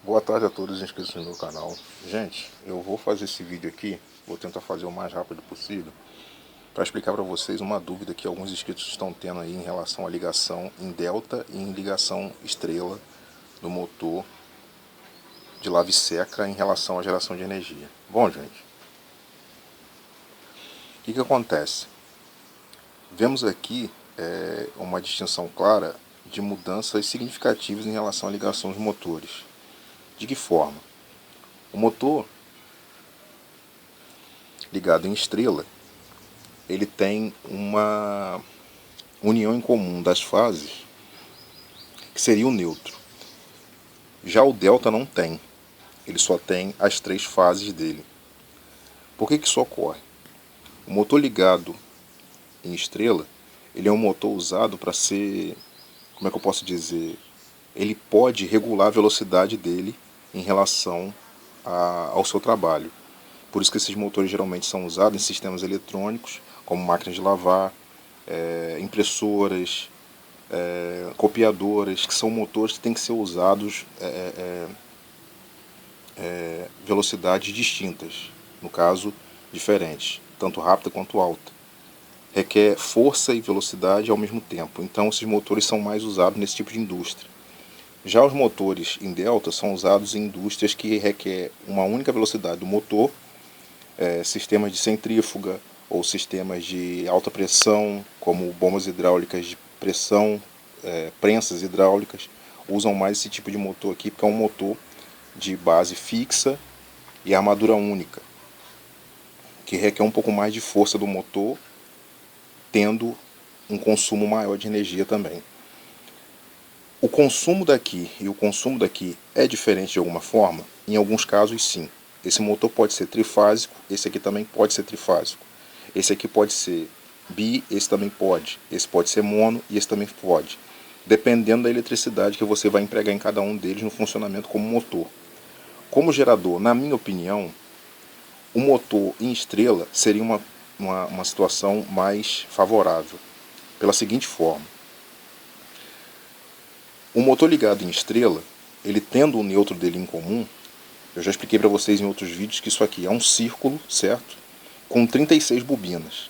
Boa tarde a todos os inscritos no meu canal. Gente, eu vou fazer esse vídeo aqui, vou tentar fazer o mais rápido possível, para explicar para vocês uma dúvida que alguns inscritos estão tendo aí em relação à ligação em delta e em ligação estrela do motor de lave seca em relação à geração de energia. Bom, gente, o que acontece? Vemos aqui uma distinção clara de mudanças significativas em relação à ligação dos motores. De que forma? O motor ligado em estrela, ele tem uma união em comum das fases, que seria o neutro. Já o delta não tem, ele só tem as três fases dele. Por que isso ocorre? O motor ligado em estrela, ele é um motor usado para ser, como é que eu posso dizer, ele pode regular a velocidade dele em relação ao seu trabalho. Por isso que esses motores geralmente são usados em sistemas eletrônicos, como máquinas de lavar, impressoras, copiadoras, que são motores que têm que ser usados velocidades distintas, no caso, diferentes, tanto rápida quanto alta. Requer força e velocidade ao mesmo tempo, então esses motores são mais usados nesse tipo de indústria. Já os motores em delta são usados em indústrias que requer uma única velocidade do motor, sistemas de centrífuga ou sistemas de alta pressão, como bombas hidráulicas de pressão, prensas hidráulicas, usam mais esse tipo de motor aqui, porque é um motor de base fixa e armadura única, que requer um pouco mais de força do motor, tendo um consumo maior de energia também. O consumo daqui e o consumo daqui é diferente de alguma forma? Em alguns casos, sim. Esse motor pode ser trifásico, esse aqui também pode ser trifásico. Esse aqui pode ser bi, esse também pode. Esse pode ser mono e esse também pode. Dependendo da eletricidade que você vai empregar em cada um deles no funcionamento como motor. Como gerador, na minha opinião, o motor em estrela seria uma situação mais favorável. Pela seguinte forma. O motor ligado em estrela, ele tendo o neutro dele em comum, eu já expliquei para vocês em outros vídeos que isso aqui é um círculo, certo? Com 36 bobinas.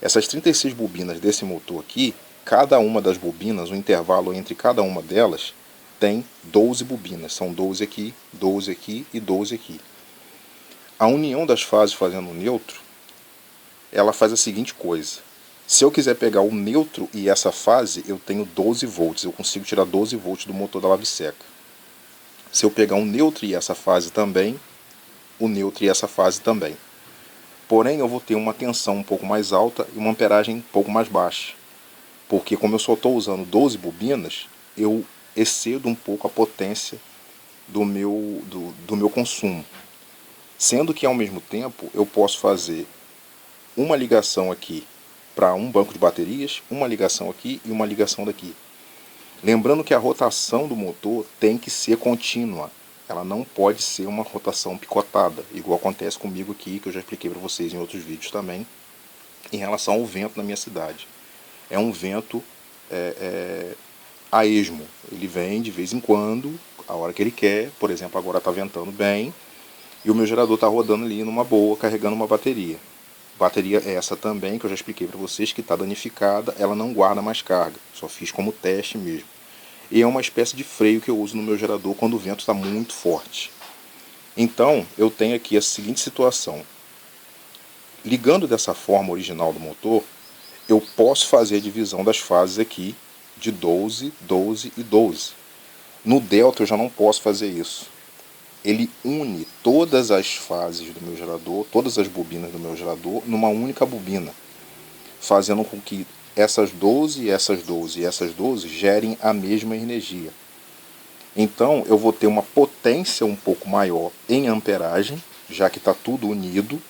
Essas 36 bobinas desse motor aqui, cada uma das bobinas, o intervalo entre cada uma delas, tem 12 bobinas. São 12 aqui e 12 aqui. A união das fases fazendo o neutro, ela faz a seguinte coisa. Se eu quiser pegar o neutro e essa fase, eu tenho 12 volts. Eu consigo tirar 12 volts do motor da lave seca. Se eu pegar um neutro e essa fase também, o neutro e essa fase também. Porém, eu vou ter uma tensão um pouco mais alta e uma amperagem um pouco mais baixa. Porque como eu só estou usando 12 bobinas, eu excedo um pouco a potência do meu consumo. Sendo que, ao mesmo tempo, eu posso fazer uma ligação aqui para um banco de baterias, uma ligação aqui e uma ligação daqui. Lembrando que a rotação do motor tem que ser contínua. Ela não pode ser uma rotação picotada, igual acontece comigo aqui, que eu já expliquei para vocês em outros vídeos também, em relação ao vento na minha cidade. É um vento a esmo. Ele vem de vez em quando, a hora que ele quer. Por exemplo, agora está ventando bem e o meu gerador está rodando ali numa boa, carregando uma bateria. Bateria essa também, que eu já expliquei para vocês, que está danificada, ela não guarda mais carga, só fiz como teste mesmo. E é uma espécie de freio que eu uso no meu gerador quando o vento está muito forte. Então, eu tenho aqui a seguinte situação. Ligando dessa forma original do motor, eu posso fazer a divisão das fases aqui de 12, 12 e 12. No delta eu já não posso fazer isso. Ele une todas as fases do meu gerador, todas as bobinas do meu gerador, numa única bobina, fazendo com que essas 12, essas 12 e essas 12 gerem a mesma energia. Então eu vou ter uma potência um pouco maior em amperagem, já que está tudo unido,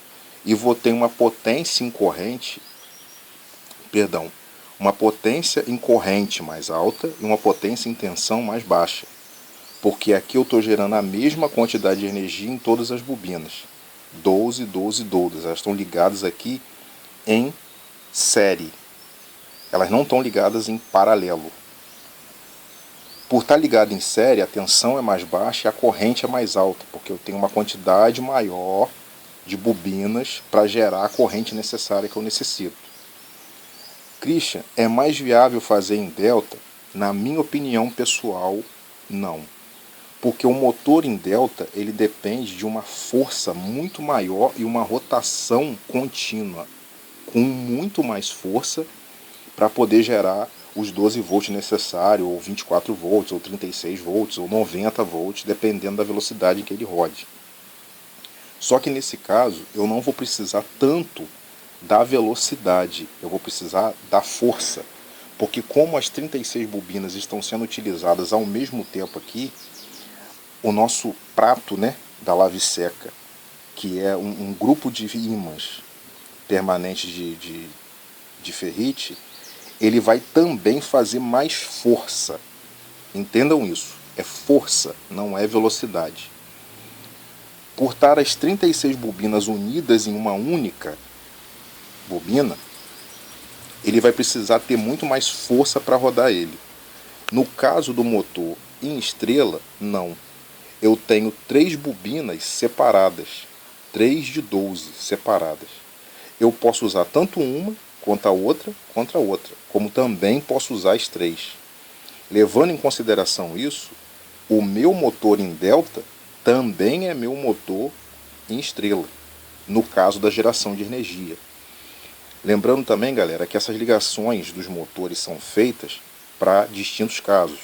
e vou ter uma potência em corrente, uma potência em corrente mais alta e uma potência em tensão mais baixa. Porque aqui eu estou gerando a mesma quantidade de energia em todas as bobinas. 12, 12, 12. Elas estão ligadas aqui em série. Elas não estão ligadas em paralelo. Por estar ligado em série, a tensão é mais baixa e a corrente é mais alta, porque eu tenho uma quantidade maior de bobinas para gerar a corrente necessária que eu necessito. Christian, é mais viável fazer em delta? Na minha opinião pessoal, não. Porque o motor em delta ele depende de uma força muito maior e uma rotação contínua, com muito mais força para poder gerar os 12 volts necessários, ou 24 volts, ou 36 volts, ou 90 volts, dependendo da velocidade em que ele rode. Só que nesse caso eu não vou precisar tanto da velocidade, eu vou precisar da força. Porque como as 36 bobinas estão sendo utilizadas ao mesmo tempo aqui, o nosso prato, né, da lave seca, que é um grupo de ímãs permanentes de ferrite, ele vai também fazer mais força. Entendam isso, é força, não é velocidade. Por estar as 36 bobinas unidas em uma única bobina, ele vai precisar ter muito mais força para rodar ele. No caso do motor em estrela, não. Eu tenho 3 bobinas separadas, 3 de 12 separadas. Eu posso usar tanto uma quanto a outra, como também posso usar as 3. Levando em consideração isso, o meu motor em delta também é meu motor em estrela, no caso da geração de energia. Lembrando também, galera, que essas ligações dos motores são feitas para distintos casos.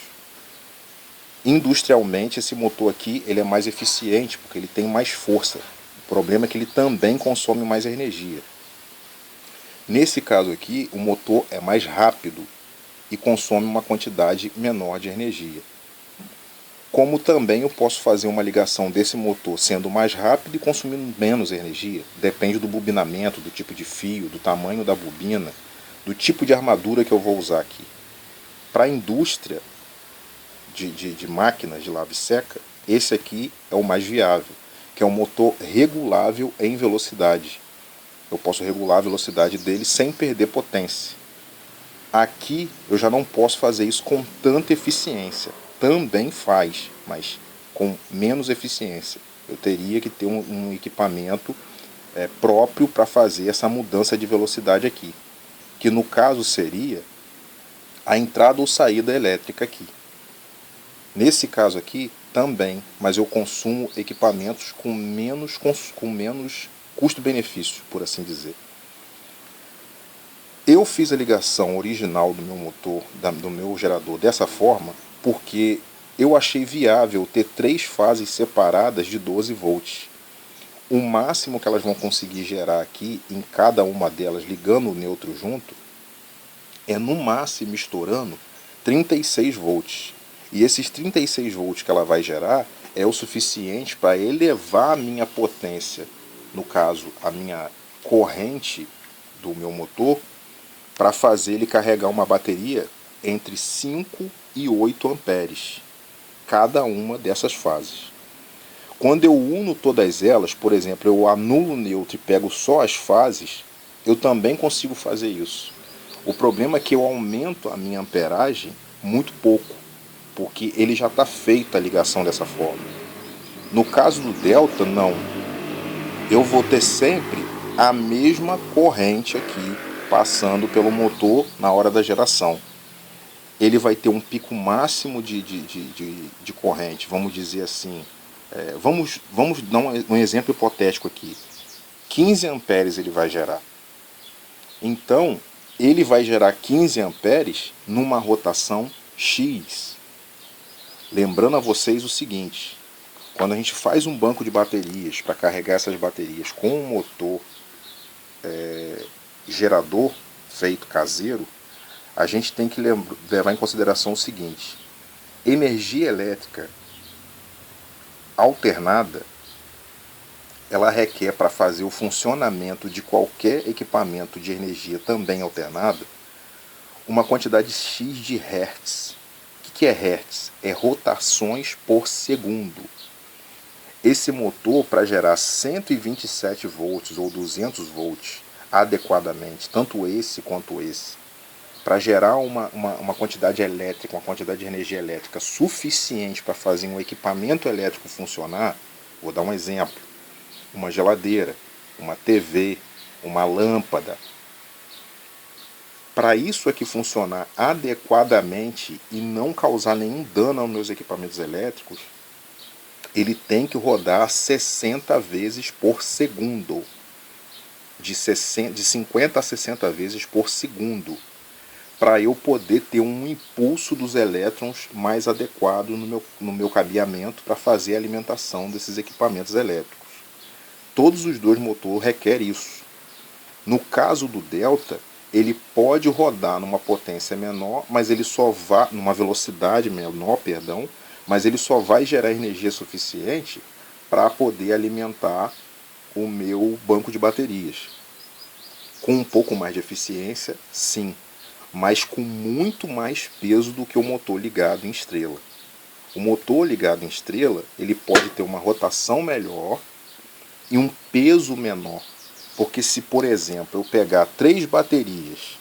Industrialmente, esse motor aqui ele é mais eficiente porque ele tem mais força. O problema é que ele também consome mais energia. Nesse caso aqui, o motor é mais rápido e consome uma quantidade menor de energia. Como também eu posso fazer uma ligação desse motor sendo mais rápido e consumindo menos energia. Depende do bobinamento, do tipo de fio, do tamanho da bobina, do tipo de armadura que eu vou usar aqui. Para a indústria de máquinas de lave seca, esse aqui é o mais viável, que é um motor regulável em velocidade. Eu posso regular a velocidade dele sem perder potência. Aqui eu já não posso fazer isso com tanta eficiência. Também faz, mas com menos eficiência. Eu teria que ter um equipamento próprio para fazer essa mudança de velocidade aqui, que no caso seria a entrada ou saída elétrica aqui. Nesse caso aqui também, mas eu consumo equipamentos com menos custo-benefício, por assim dizer. Eu fiz a ligação original do meu motor, do meu gerador dessa forma, porque eu achei viável ter 3 fases separadas de 12 volts. O máximo que elas vão conseguir gerar aqui, em cada uma delas, ligando o neutro junto, é no máximo estourando 36 volts. E esses 36 volts que ela vai gerar é o suficiente para elevar a minha potência, no caso, a minha corrente do meu motor, para fazer ele carregar uma bateria entre 5 e 8 amperes, cada uma dessas fases. Quando eu uno todas elas, por exemplo, eu anulo o neutro e pego só as fases, eu também consigo fazer isso. O problema é que eu aumento a minha amperagem muito pouco, porque ele já está feita a ligação dessa forma. No caso do delta, não. Eu vou ter sempre a mesma corrente aqui passando pelo motor na hora da geração. Ele vai ter um pico máximo de corrente, vamos dizer assim. Vamos dar um exemplo hipotético aqui. 15 amperes ele vai gerar. Então, ele vai gerar 15 amperes numa rotação X. Lembrando a vocês o seguinte, quando a gente faz um banco de baterias para carregar essas baterias com um motor gerador feito caseiro, a gente tem que levar em consideração o seguinte: energia elétrica alternada, ela requer, para fazer o funcionamento de qualquer equipamento de energia também alternada, uma quantidade X de Hertz. O que é Hertz? É rotações por segundo. Esse motor, para gerar 127 volts ou 200 volts adequadamente, tanto esse quanto esse, para gerar uma quantidade elétrica, uma quantidade de energia elétrica suficiente para fazer um equipamento elétrico funcionar, vou dar um exemplo, uma geladeira, uma TV, uma lâmpada. Para isso aqui funcionar adequadamente e não causar nenhum dano aos meus equipamentos elétricos, ele tem que rodar 60 vezes por segundo. De 50 a 60 vezes por segundo. Para eu poder ter um impulso dos elétrons mais adequado no meu cabeamento para fazer a alimentação desses equipamentos elétricos. Todos os dois motores requerem isso. No caso do Delta, ele pode rodar numa potência menor, mas ele só vai, numa velocidade menor, perdão, mas ele só vai gerar energia suficiente para poder alimentar o meu banco de baterias. Com um pouco mais de eficiência, sim, mas com muito mais peso do que o motor ligado em estrela. O motor ligado em estrela, ele pode ter uma rotação melhor e um peso menor. Porque se, por exemplo, eu pegar 3 baterias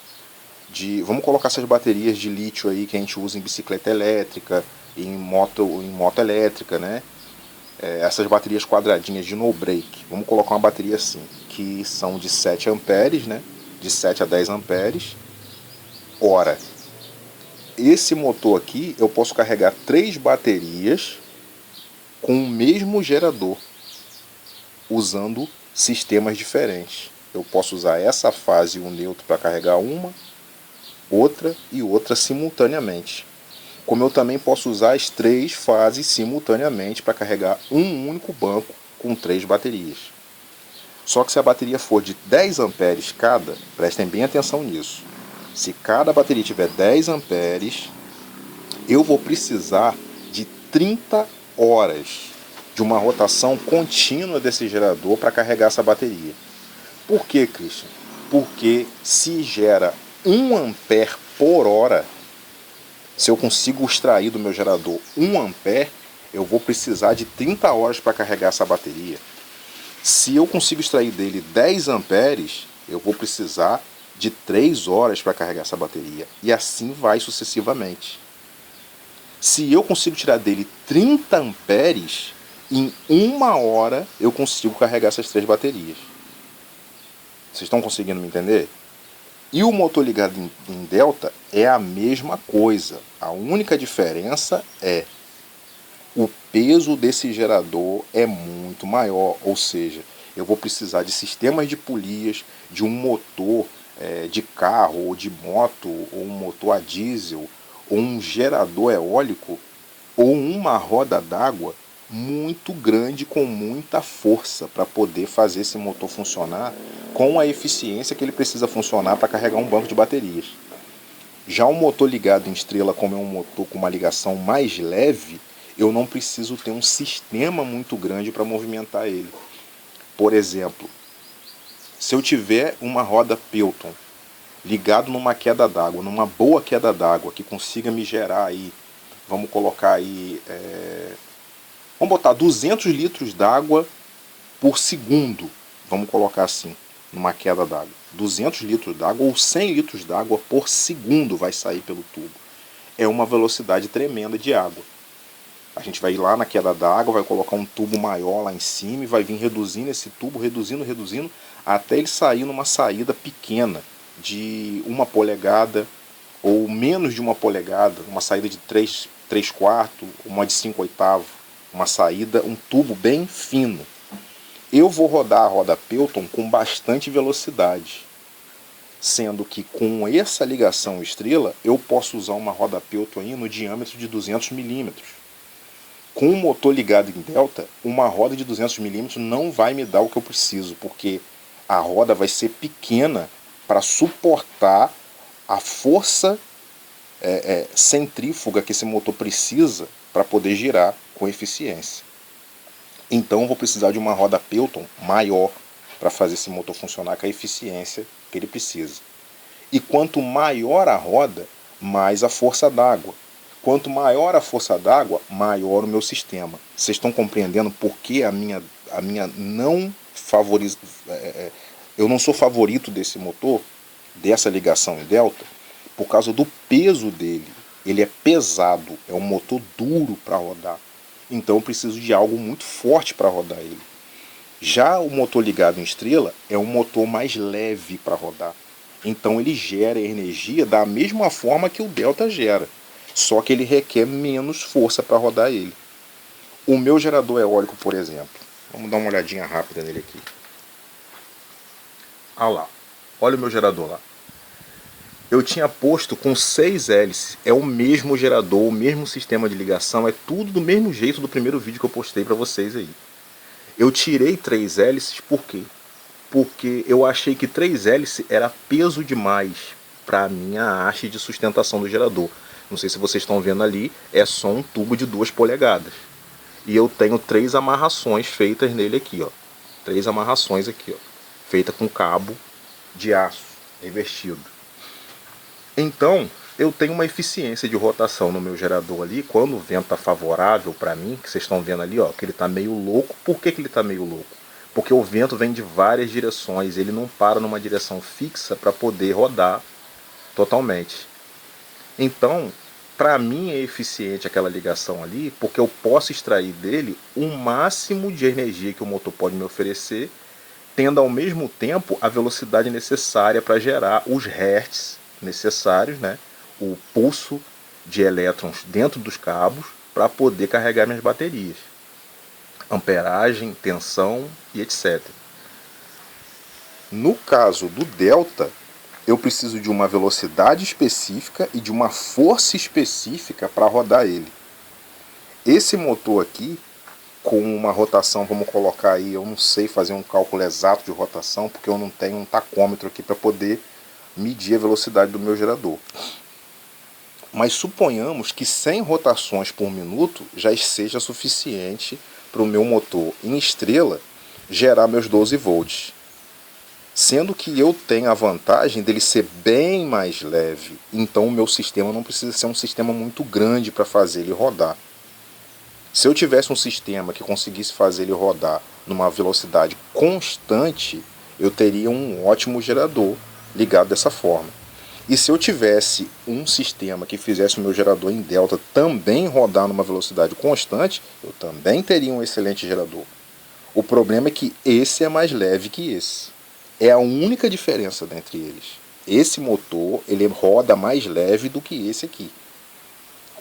vamos colocar essas baterias de lítio aí que a gente usa em bicicleta elétrica, em moto elétrica, né? Essas baterias quadradinhas de no break, vamos colocar uma bateria assim, que são de 7 amperes, né? De 7 a 10 amperes. Ora, esse motor aqui eu posso carregar 3 baterias com o mesmo gerador, usando sistemas diferentes. Eu posso usar essa fase e o neutro para carregar uma, outra e outra simultaneamente. Como eu também posso usar as 3 fases simultaneamente para carregar um único banco com 3 baterias. Só que se a bateria for de 10 amperes cada, prestem bem atenção nisso. Se cada bateria tiver 10 amperes, eu vou precisar de 30 horas de uma rotação contínua desse gerador para carregar essa bateria. Por que, Christian? Porque se gera 1 ampere por hora, se eu consigo extrair do meu gerador 1 ampere, eu vou precisar de 30 horas para carregar essa bateria. Se eu consigo extrair dele 10 amperes, eu vou precisar de 3 horas para carregar essa bateria. E assim vai sucessivamente. Se eu consigo tirar dele 30 amperes, em 1 hora eu consigo carregar essas 3 baterias. Vocês estão conseguindo me entender? E o motor ligado em delta é a mesma coisa. A única diferença é o peso desse gerador é muito maior, ou seja, eu vou precisar de sistemas de polias, de um motor de carro ou de moto, ou um motor a diesel, ou um gerador eólico, ou uma roda d'água muito grande com muita força para poder fazer esse motor funcionar com a eficiência que ele precisa funcionar para carregar um banco de baterias. Já o motor ligado em estrela, como é um motor com uma ligação mais leve, eu não preciso ter um sistema muito grande para movimentar ele. Por exemplo, se eu tiver uma roda Pelton ligado numa queda d'água, numa boa queda d'água, que consiga me gerar aí, vamos colocar aí, vamos botar 200 litros d'água por segundo, vamos colocar assim, numa queda d'água. 200 litros d'água ou 100 litros d'água por segundo vai sair pelo tubo. É uma velocidade tremenda de água. A gente vai ir lá na queda d'água, vai colocar um tubo maior lá em cima e vai vir reduzindo esse tubo, reduzindo, até ele sair numa saída pequena de 1 polegada ou menos de 1 polegada, uma saída de 3 quartos, uma de 5 oitavos, uma saída, um tubo bem fino. Eu vou rodar a roda Pelton com bastante velocidade, sendo que com essa ligação estrela eu posso usar uma roda Pelton aí no diâmetro de 200 milímetros. Com o motor ligado em delta, uma roda de 200 milímetros não vai me dar o que eu preciso, porque a roda vai ser pequena para suportar a força centrífuga que esse motor precisa para poder girar com eficiência. Então eu vou precisar de uma roda Pelton maior para fazer esse motor funcionar com a eficiência que ele precisa. E quanto maior a roda, mais a força d'água. Quanto maior a força d'água, maior o meu sistema. Vocês estão compreendendo por que a minha não eu não sou favorito desse motor, dessa ligação em delta? por causa do peso dele. Ele é pesado, é um motor duro para rodar. Então eu preciso de algo muito forte para rodar ele. Já o motor ligado em estrela é um motor mais leve para rodar. Então ele gera energia da mesma forma que o Delta gera, só que ele requer menos força para rodar ele. O meu gerador eólico, por exemplo, vamos dar uma olhadinha rápida nele aqui. Ah lá, olha o meu gerador lá. Eu tinha posto com 6 hélices, é o mesmo gerador, o mesmo sistema de ligação, é tudo do mesmo jeito do primeiro vídeo que eu postei para vocês aí. Eu tirei 3 hélices por quê? Porque eu achei que 3 hélices era peso demais para a minha haste de sustentação do gerador. Não sei se vocês estão vendo ali, é só um tubo de 2 polegadas. E eu tenho 3 amarrações feitas nele aqui, ó. 3 amarrações aqui, ó, feita com cabo de aço revestido. Então, eu tenho uma eficiência de rotação no meu gerador ali, quando o vento está favorável para mim, que vocês estão vendo ali, ó, que ele está meio louco. Por que ele está meio louco? Porque o vento vem de várias direções, ele não para numa direção fixa para poder rodar totalmente. Então, para mim é eficiente aquela ligação ali, porque eu posso extrair dele o máximo de energia que o motor pode me oferecer, tendo ao mesmo tempo a velocidade necessária para gerar os hertz necessários, né? O pulso de elétrons dentro dos cabos para poder carregar minhas baterias. Amperagem, tensão e etc. No caso do Delta, eu preciso de uma velocidade específica e de uma força específica para rodar ele. Esse motor aqui, com uma rotação, vamos colocar aí, eu não sei fazer um cálculo exato de rotação, porque eu não tenho um tacômetro aqui para poder medir a velocidade do meu gerador. Mas suponhamos que 100 rotações por minuto já seja suficiente para o meu motor em estrela gerar meus 12 volts. Sendo que eu tenho a vantagem dele ser bem mais leve, então o meu sistema não precisa ser um sistema muito grande para fazer ele rodar. Se eu tivesse um sistema que conseguisse fazer ele rodar numa velocidade constante, eu teria um ótimo gerador ligado dessa forma. E se eu tivesse um sistema que fizesse o meu gerador em delta também rodar numa velocidade constante, eu também teria um excelente gerador. O problema é que esse é mais leve que esse. É a única diferença entre eles. Esse motor ele roda mais leve do que esse aqui.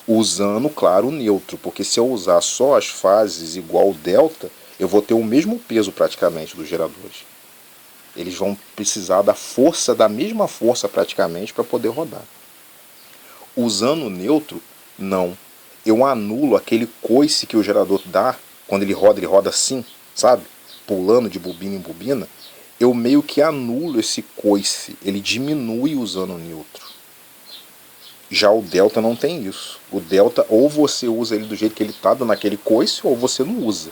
Usando, claro, o neutro, porque se eu usar só as fases igual o delta, eu vou ter o mesmo peso praticamente dos geradores. Eles vão precisar da força, da mesma força praticamente, para poder rodar. Usando o neutro, não. Eu anulo aquele coice que o gerador dá, quando ele roda assim, sabe? Pulando de bobina em bobina. Eu meio que anulo esse coice, ele diminui usando o neutro. Já o delta não tem isso. O delta, ou você usa ele do jeito que ele está, dando aquele coice, ou você não usa.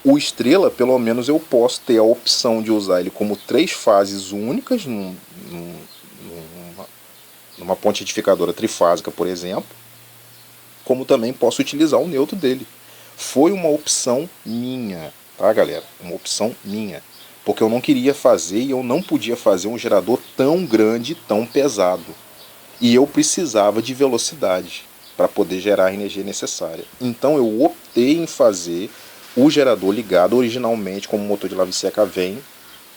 O estrela, pelo menos eu posso ter a opção de usar ele como 3 fases únicas, numa ponte retificadora trifásica, por exemplo, como também posso utilizar o neutro dele. Foi uma opção minha, tá, galera? Uma opção minha. Porque eu não queria fazer e eu não podia fazer um gerador tão grande, tão pesado. E eu precisava de velocidade para poder gerar a energia necessária. Então eu optei em fazer o gerador ligado originalmente, como o motor de lave seca vem,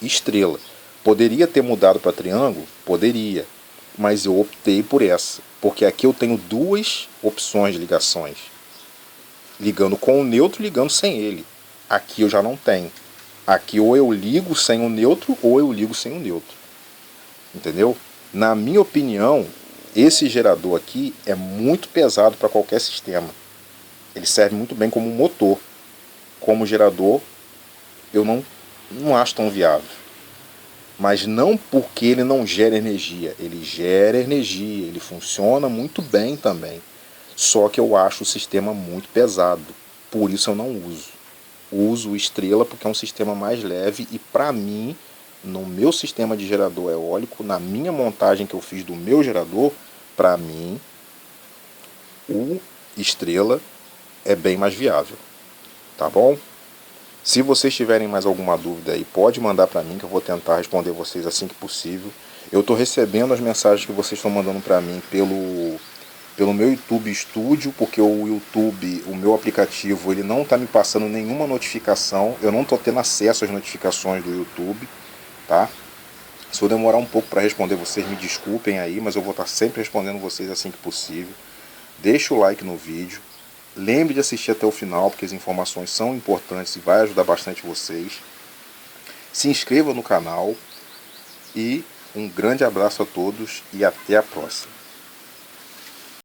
estrela. Poderia ter mudado para triângulo? Poderia. Mas eu optei por essa. Porque aqui eu tenho 2 opções de ligações. Ligando com o neutro e ligando sem ele. Aqui eu já não tenho. Aqui ou eu ligo sem o neutro ou eu ligo sem o neutro. Entendeu? Na minha opinião, esse gerador aqui é muito pesado para qualquer sistema. Ele serve muito bem como motor. Como gerador, eu não acho tão viável. Mas não porque ele não gera energia. Ele gera energia, ele funciona muito bem também. Só que eu acho o sistema muito pesado. Por isso eu não uso. Uso o estrela porque é um sistema mais leve e para mim, no meu sistema de gerador eólico, na minha montagem que eu fiz do meu gerador, para mim, o estrela é bem mais viável. Tá bom? Se vocês tiverem mais alguma dúvida aí, pode mandar para mim que eu vou tentar responder vocês assim que possível. Eu estou recebendo as mensagens que vocês estão mandando para mim pelo meu YouTube Studio, porque o YouTube, o meu aplicativo, ele não está me passando nenhuma notificação, eu não estou tendo acesso às notificações do YouTube, tá? Se eu demorar um pouco para responder vocês, me desculpem aí, mas eu vou estar sempre respondendo vocês assim que possível. Deixa o like no vídeo, lembre de assistir até o final, porque as informações são importantes e vai ajudar bastante vocês. Se inscreva no canal e um grande abraço a todos e até a próxima.